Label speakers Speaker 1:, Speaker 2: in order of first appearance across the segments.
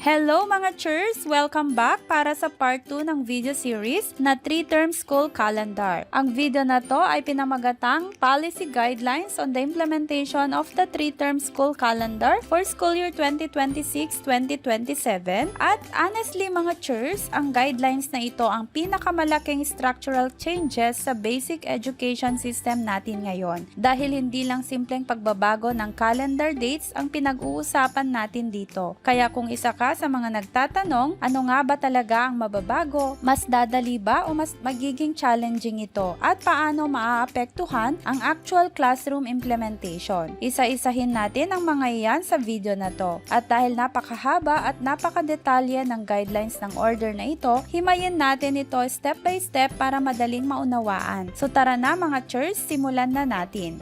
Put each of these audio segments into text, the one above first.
Speaker 1: Hello mga churs! Welcome back para sa part 2 ng video series na 3-term school calendar. Ang video na to ay pinamagatang Policy Guidelines on the Implementation of the 3-term school calendar for school year 2026-2027. At honestly mga churs, ang guidelines na ito ang pinakamalaking structural changes sa basic education system natin ngayon. Dahil hindi lang simpleng pagbabago ng calendar dates ang pinag-uusapan natin dito. Kaya kung isa ka sa mga nagtatanong, ano nga ba talaga ang mababago? Mas dadali ba o mas magiging challenging ito? At paano maaapektuhan ang actual classroom implementation? Isa-isahin natin ang mga iyan sa video na to. At dahil napakahaba at napakadetalye ng guidelines ng order na ito, himayin natin ito step by step para madaling maunawaan. So tara na mga churs, simulan na natin.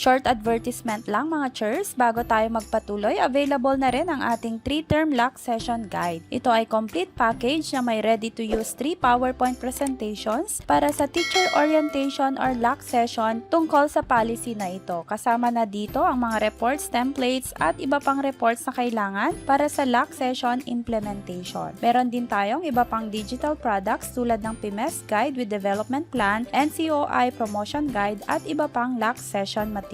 Speaker 1: Short advertisement lang mga churs, bago tayo magpatuloy, available na rin ang ating 3-term LAC session guide. Ito ay complete package na may ready-to-use 3 PowerPoint presentations para sa teacher orientation or LAC session tungkol sa policy na ito. Kasama na dito ang mga reports, templates at iba pang reports na kailangan para sa LAC session implementation. Meron din tayong iba pang digital products tulad ng PMS Guide with Development Plan, NCOI Promotion Guide at iba pang LAC session materials.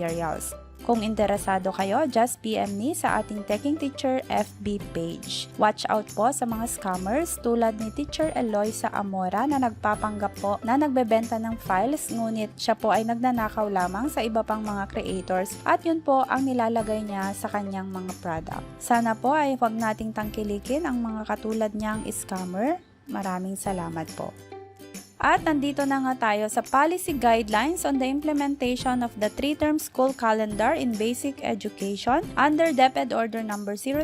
Speaker 1: Kung interesado kayo, just PM me sa ating Teching Teacher FB page. Watch out po sa mga scammers tulad ni Teacher Eloisa Amora na nagpapanggap po na nagbebenta ng files ngunit siya po ay nagnanakaw lamang sa iba pang mga creators at yun po ang nilalagay niya sa kanyang mga product. Sana po ay huwag nating tangkilikin ang mga katulad niyang scammer. Maraming salamat po. At nandito na nga tayo sa Policy Guidelines on the Implementation of the 3-Term School Calendar in Basic Education under DepEd Order No. 009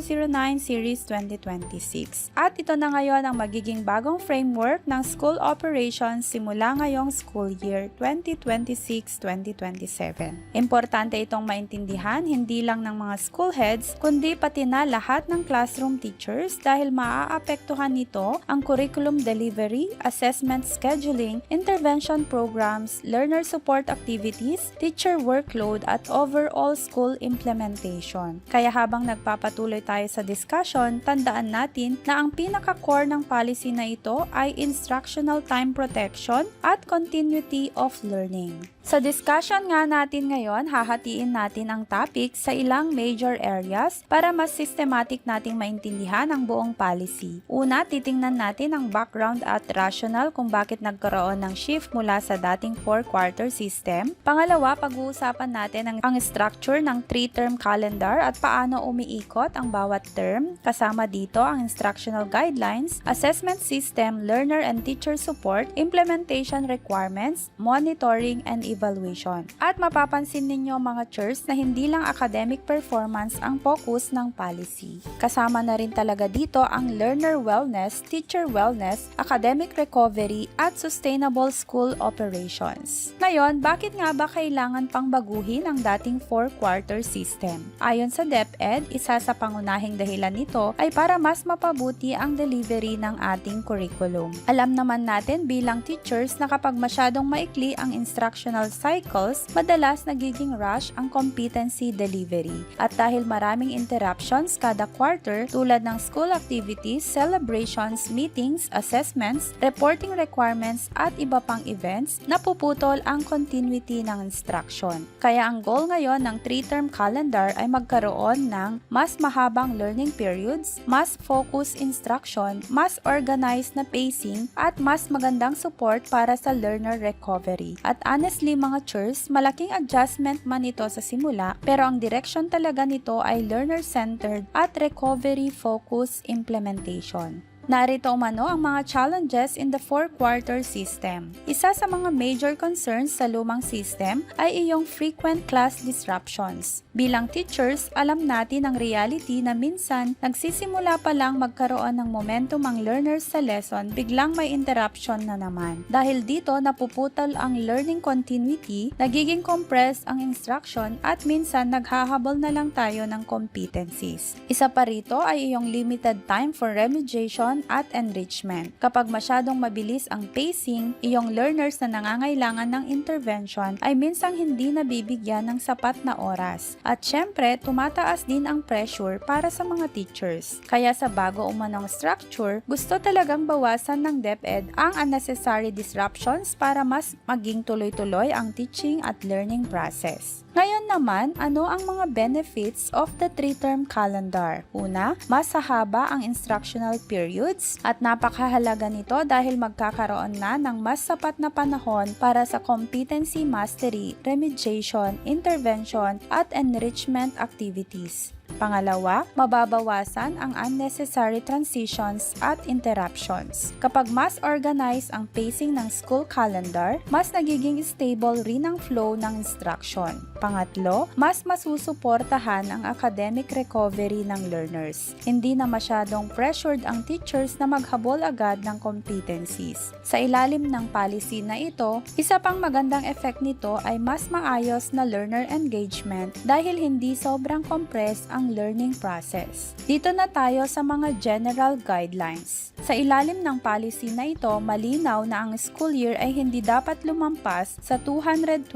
Speaker 1: Series 2026. At ito na ngayon ang magiging bagong framework ng school operations simula ngayong school year 2026-2027. Importante itong maintindihan hindi lang ng mga school heads kundi pati na lahat ng classroom teachers dahil maaapektuhan nito ang curriculum delivery, assessment schedule, intervention programs, learner support activities, teacher workload at overall school implementation. Kaya habang nagpapatuloy tayo sa discussion, tandaan natin na ang pinaka-core ng policy na ito ay instructional time protection at continuity of learning. Sa discussion nga natin ngayon, hahatiin natin ang topic sa ilang major areas para mas systematic nating maintindihan ang buong policy. Una, titingnan natin ang background at rationale kung bakit nagkaroon ng shift mula sa dating 4-quarter system. Pangalawa, pag-uusapan natin ang structure ng 3-term calendar at paano umiikot ang bawat term. Kasama dito ang instructional guidelines, assessment system, learner and teacher support, implementation requirements, monitoring and evaluation. At mapapansin ninyo mga churs na hindi lang academic performance ang focus ng policy. Kasama na rin talaga dito ang learner wellness, teacher wellness, academic recovery at sustainable school operations. Ngayon, bakit nga ba kailangan pang baguhin ang dating 4-quarter system? Ayon sa DepEd, isa sa pangunahing dahilan nito ay para mas mapabuti ang delivery ng ating curriculum. Alam naman natin bilang teachers na kapag masyadong maikli ang instructional cycles, madalas nagiging rush ang competency delivery. At dahil maraming interruptions kada quarter tulad ng school activities, celebrations, meetings, assessments, reporting requirements at iba pang events, napuputol ang continuity ng instruction. Kaya ang goal ngayon ng 3-term calendar ay magkaroon ng mas mahabang learning periods, mas focused instruction, mas organized na pacing, at mas magandang support para sa learner recovery. At honestly mga churs, malaking adjustment man ito sa simula, pero ang direction talaga nito ay learner-centered at recovery-focused implementation. Narito umano ang mga challenges in the 4-quarter system. Isa sa mga major concerns sa lumang system ay iyong frequent class disruptions. Bilang teachers, alam natin ang reality na minsan nagsisimula pa lang magkaroon ng momentum ang learners sa lesson, biglang may interruption na naman. Dahil dito napuputol ang learning continuity, nagiging compressed ang instruction at minsan naghahabol na lang tayo ng competencies. Isa pa rito ay iyong limited time for remediation at enrichment. Kapag masyadong mabilis ang pacing, iyong learners na nangangailangan ng intervention ay minsang hindi nabibigyan ng sapat na oras. At syempre, tumataas din ang pressure para sa mga teachers. Kaya sa bago umanong structure, gusto talagang bawasan ng DepEd ang unnecessary disruptions para mas maging tuloy-tuloy ang teaching at learning process. Ngayon naman, ano ang mga benefits of the 3-term calendar? Una, mas hahaba ang instructional periods at napakahalaga nito dahil magkakaroon na ng mas sapat na panahon para sa competency mastery, remediation, intervention at enrichment activities. Pangalawa, mababawasan ang unnecessary transitions at interruptions. Kapag mas organized ang pacing ng school calendar, mas nagiging stable rin ang flow ng instruction. Pangatlo, mas masusuportahan ang academic recovery ng learners. Hindi na masyadong pressured ang teachers na maghabol agad ng competencies. Sa ilalim ng policy na ito, isa pang magandang effect nito ay mas maayos na learner engagement dahil hindi sobrang compressed ang learning process. Dito na tayo sa mga general guidelines. Sa ilalim ng policy na ito, malinaw na ang school year ay hindi dapat lumampas sa 220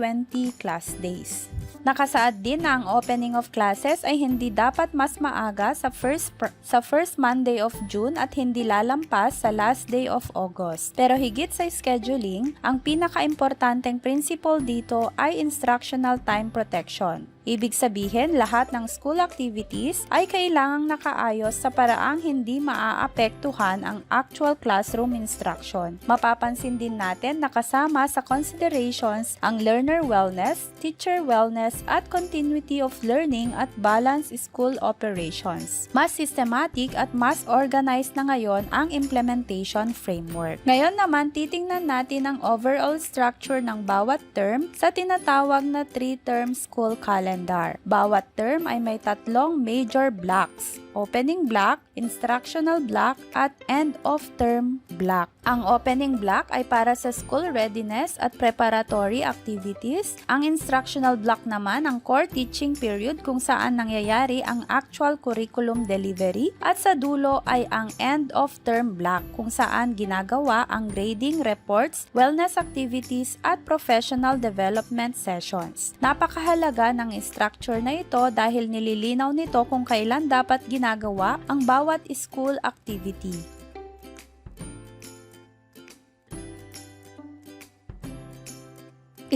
Speaker 1: class days. Nakasaad din na ang opening of classes ay hindi dapat mas maaga sa first Monday of June at hindi lalampas sa last day of August. Pero higit sa scheduling, ang pinaka-importanteng principle dito ay instructional time protection. Ibig sabihin, lahat ng school activities ay kailangang nakaayos sa paraang hindi maaapektuhan ang actual classroom instruction. Mapapansin din natin na kasama sa considerations ang learner wellness, teacher wellness, at continuity of learning at balanced school operations. Mas systematic at mas organized na ngayon ang implementation framework. Ngayon naman, titingnan natin ang overall structure ng bawat term sa tinatawag na 3-term school calendar. Bawat term ay may tatlong major blocks: opening block, instructional block, at end of term block. Ang opening block ay para sa school readiness at preparatory activities. Ang instructional block naman ang core teaching period kung saan nangyayari ang actual curriculum delivery, at sa dulo ay ang end of term block kung saan ginagawa ang grading reports, wellness activities, at professional development sessions. Napakahalaga ng structure na ito dahil nililinaw nito kung kailan dapat ginagawa ang bawat school activity.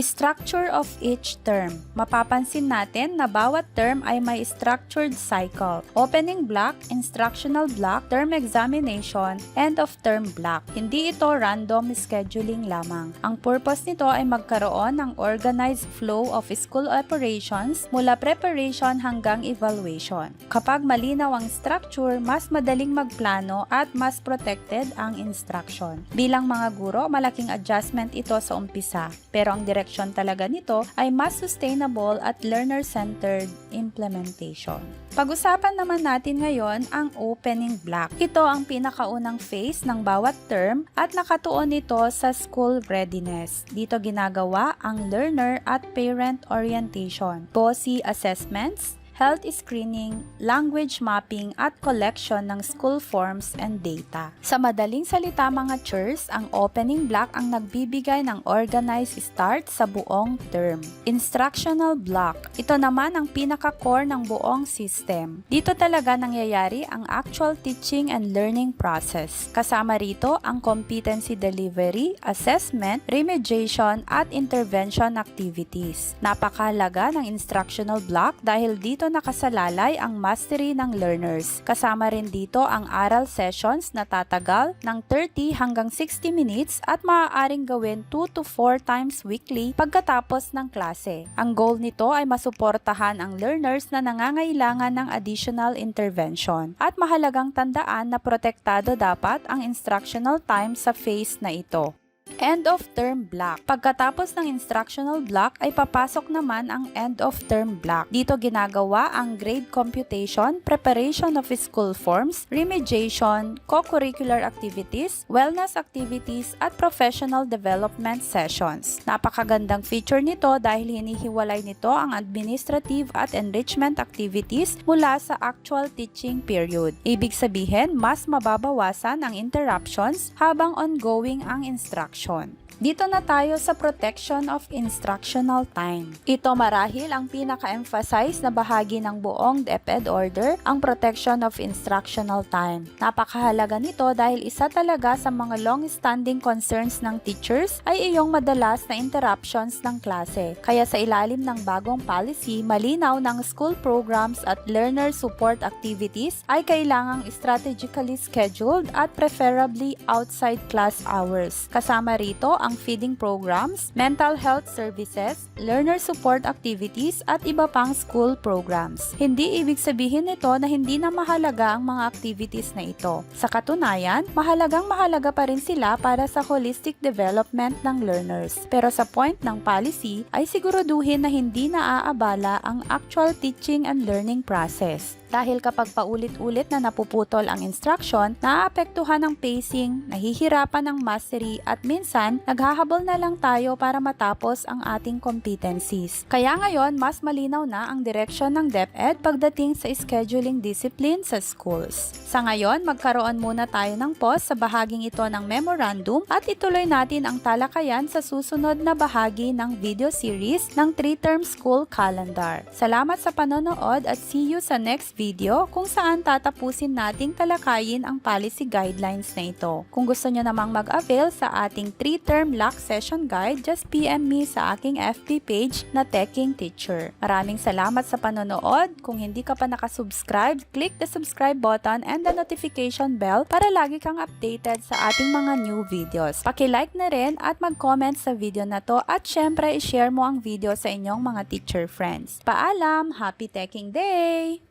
Speaker 1: Structure of each term. Mapapansin natin na bawat term ay may structured cycle. Opening block, instructional block, term examination, end of term block. Hindi ito random scheduling lamang. Ang purpose nito ay magkaroon ng organized flow of school operations mula preparation hanggang evaluation. Kapag malinaw ang structure, mas madaling magplano at mas protected ang instruction. Bilang mga guro, malaking adjustment ito sa umpisa, pero ang direction talaga nito ay mas sustainable at learner-centered implementation. Pag-usapan naman natin ngayon ang opening block. Ito ang pinakaunang phase ng bawat term at nakatuon nito sa school readiness. Dito ginagawa ang learner at parent orientation, BOSI assessments, health screening, language mapping, at collection ng school forms and data. Sa madaling salita mga churs, ang opening block ang nagbibigay ng organized start sa buong term. Instructional block, ito naman ang pinaka-core ng buong system. Dito talaga nangyayari ang actual teaching and learning process. Kasama rito ang competency delivery, assessment, remediation, at intervention activities. Napakahalaga ng instructional block dahil dito nakasalalay ang mastery ng learners. Kasama rin dito ang aral sessions na tatagal ng 30 hanggang 60 minutes at maaaring gawin 2 to 4 times weekly pagkatapos ng klase. Ang goal nito ay masuportahan ang learners na nangangailangan ng additional intervention. At mahalagang tandaan na protektado dapat ang instructional time sa phase na ito. End of term block. Pagkatapos ng instructional block ay papasok naman ang end of term block. Dito ginagawa ang grade computation, preparation of school forms, remediation, co-curricular activities, wellness activities at professional development sessions. Napakagandang feature nito dahil hinihiwalay nito ang administrative at enrichment activities mula sa actual teaching period. Ibig sabihin, mas mababawasan ang interruptions habang ongoing ang instruction. Dito na tayo sa protection of instructional time. Ito marahil ang pinaka-emphasize na bahagi ng buong DepEd order, ang protection of instructional time. Napakahalaga nito dahil isa talaga sa mga long-standing concerns ng teachers ay iyong madalas na interruptions ng klase. Kaya sa ilalim ng bagong policy, malinaw ng school programs at learner support activities ay kailangang strategically scheduled at preferably outside class hours. Kasama rito ang feeding programs, mental health services, learner support activities at iba pang school programs. Hindi ibig sabihin nito na hindi na mahalaga ang mga activities na ito. Sa katunayan, mahalaga pa rin sila para sa holistic development ng learners. Pero sa point ng policy ay siguraduhin na hindi naaabala ang actual teaching and learning process. Dahil kapag paulit-ulit na napuputol ang instruction, naaapektuhan ang pacing, nahihirapan ang mastery at minsan, naghahabol na lang tayo para matapos ang ating competencies. Kaya ngayon, mas malinaw na ang direksyon ng DepEd pagdating sa scheduling discipline sa schools. Sa ngayon, magkaroon muna tayo ng pause sa bahaging ito ng memorandum at ituloy natin ang talakayan sa susunod na bahagi ng video series ng 3-term school calendar. Salamat sa panonood at see you sa next video kung saan tatapusin nating talakayin ang policy guidelines na ito. Kung gusto nyo namang mag-avail sa ating 3-term lock session guide, just PM me sa aking FB page na Teching Teacher. Maraming salamat sa panonood. Kung hindi ka pa nakasubscribe, click the subscribe button and the notification bell para lagi kang updated sa ating mga new videos. Paki-like na rin at mag-comment sa video na to at syempre i-share mo ang video sa inyong mga teacher friends. Paalam! Happy Teching Day!